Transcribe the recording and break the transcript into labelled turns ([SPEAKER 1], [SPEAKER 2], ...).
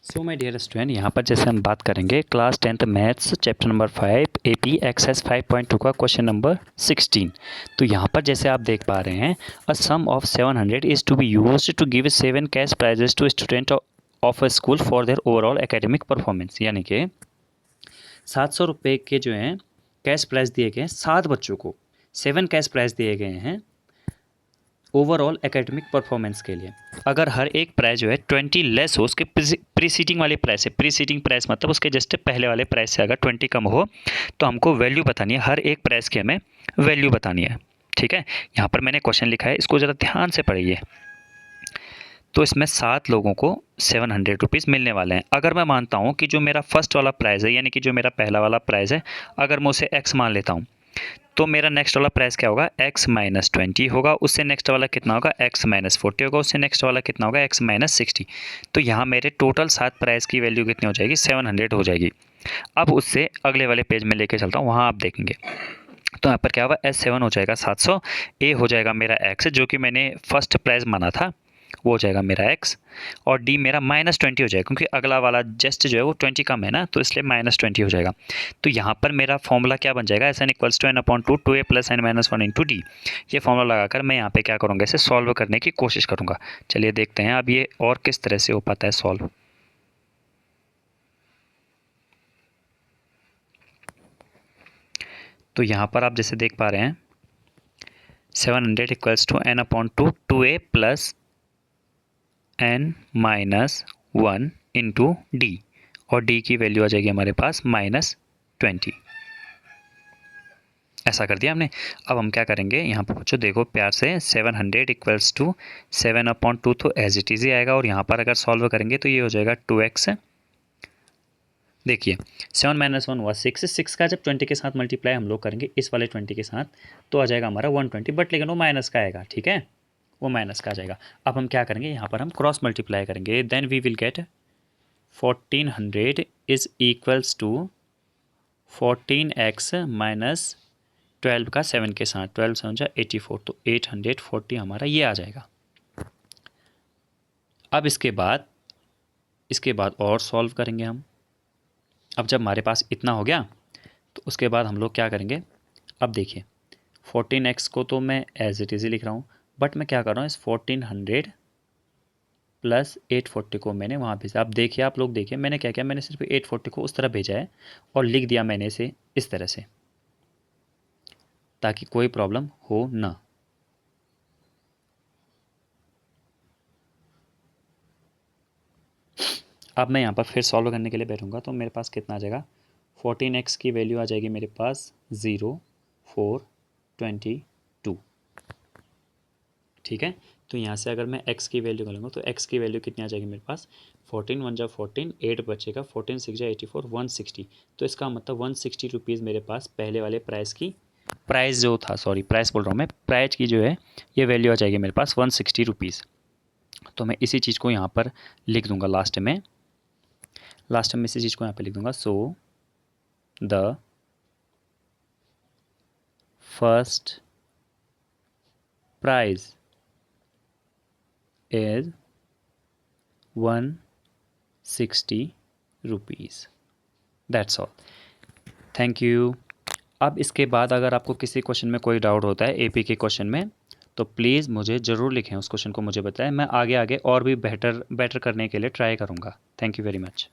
[SPEAKER 1] So my dear student, यहाँ पर जैसे हम बात करेंगे class 10th maths chapter number 5 AP एक्सएस 5.2 का क्वेश्चन नंबर 16। तो यहाँ पर जैसे आप देख पा रहे हैं, a sum of 700 is to be used to give 7 cash prizes to student of a school for their overall academic performance. यानी कि 700 रुपये के जो हैं कैश प्राइज दिए गए हैं 7 बच्चों को, 7 कैश प्राइज दिए गए हैं ओवरऑल एकेडमिक परफॉर्मेंस के लिए। अगर हर एक प्राइस जो है 20 लेस हो उसके प्रीसीडिंग वाले प्राइस से, प्रीसीडिंग प्राइस मतलब उसके जस्ट पहले वाले प्राइस से अगर 20 कम हो तो हमको वैल्यू बतानी है, हर एक प्राइस की हमें वैल्यू बतानी है। ठीक है, यहाँ पर मैंने क्वेश्चन लिखा है, इसको ज़रा ध्यान से पढ़िए। तो इसमें 7 लोगों को 700 रुपीज़ मिलने वाले हैं। अगर मैं मानता हूँ कि जो मेरा फर्स्ट वाला प्राइस है, यानी कि जो मेरा पहला वाला प्राइस है, अगर मैं उसे x मान लेता हूँ, तो मेरा नेक्स्ट वाला प्राइस क्या होगा, x माइनस 20 होगा। उससे नेक्स्ट वाला कितना होगा, x माइनस 40 होगा। उससे नेक्स्ट वाला कितना होगा, x माइनस 60। तो यहाँ मेरे टोटल 7 प्राइस की वैल्यू कितनी हो जाएगी, 700 हो जाएगी। अब उससे अगले वाले पेज में लेके चलता हूँ, वहाँ आप देखेंगे। तो यहाँ पर क्या होगा, S7 हो जाएगा 700, A हो जाएगा मेरा x जो कि मैंने फर्स्ट प्राइस माना था, वो हो जाएगा मेरा x, और D मेरा माइनस 20 हो जाएगा क्योंकि अगला वाला जस्ट जो है वो 20 कम है ना, तो इसलिए माइनस 20 हो जाएगा। तो यहाँ पर मेरा फॉर्मूला क्या बन जाएगा, SN equals to n/2 2a plus n minus 1 into d. ये फॉर्मूला लगाकर मैं यहाँ पे क्या करूँगा, इसे सॉल्व करने की कोशिश करूँगा। चलिए देखते हैं अब ये और किस तरह से हो पाता है सॉल्व। तो यहाँ पर आप जैसे देख पा रहे हैं 700 equals to n/2 2a plus n minus 1 into d, और d की वैल्यू आ जाएगी हमारे पास -20। ऐसा कर दिया हमने। अब हम क्या करेंगे, यहाँ पर बच्चों देखो प्यार से, 700 इक्वल्स टू 7/2 तो एज इट इज़ ही आएगा, और यहाँ पर अगर सॉल्व करेंगे तो ये हो जाएगा 2x। देखिए 7 माइनस 1 हुआ 6, 6 का जब 20 के साथ मल्टीप्लाई हम लोग करेंगे इस वाले 20 के साथ, तो आ जाएगा हमारा 120, बट लेकिन वो माइनस का आएगा। ठीक है, वो माइनस का आ जाएगा। अब हम क्या करेंगे, यहाँ पर हम क्रॉस मल्टीप्लाई करेंगे, then we will get 1400 is equals to 14x minus 12 का 7 के साथ, 12 7 जा 84, तो 840 हमारा ये आ जाएगा। अब इसके बाद और सॉल्व करेंगे हम। अब जब हमारे पास इतना हो गया तो उसके बाद हम लोग क्या करेंगे, अब देखिए 14x को तो मैं एज इट इज़ ही लिख रहा हूँ, बट मैं क्या कर रहा हूँ, इस 1400 प्लस 840 को मैंने वहाँ भेजा। अब देखिए, आप लोग देखिए मैंने क्या किया, मैंने सिर्फ 840 को उस तरह भेजा है और लिख दिया मैंने इसे इस तरह से, ताकि कोई प्रॉब्लम हो ना। अब मैं यहाँ पर फिर सॉल्व करने के लिए बैठूंगा तो मेरे पास कितना आ जाएगा, 14x की वैल्यू आ जाएगी मेरे पास 0,422। ठीक है, तो यहाँ से अगर मैं x की वैल्यू करूँगा तो x की वैल्यू कितनी आ जाएगी मेरे पास, 14 1 जा 14, 8 बचेगा, 14 6 जा 84, 160। तो इसका मतलब 160 रुपीज़ मेरे पास पहले वाले प्राइस की, प्राइस जो था, सॉरी प्राइस बोल रहा हूँ मैं, प्राइस की जो है ये वैल्यू आ जाएगी मेरे पास 160 रुपीज़। तो मैं इसी चीज़ को यहाँ पर लिख दूँगा लास्ट में इसी चीज़ को यहाँ पे लिख दूँगा। So the first prize is 160 rupees. That's all, thank you. अब इसके बाद अगर आपको किसी क्वेश्चन में कोई डाउट होता है एपी के क्वेश्चन में, तो प्लीज़ मुझे ज़रूर लिखें, उस क्वेश्चन को मुझे बताएं, मैं आगे और भी बेटर करने के लिए ट्राई करूँगा। Thank you very much.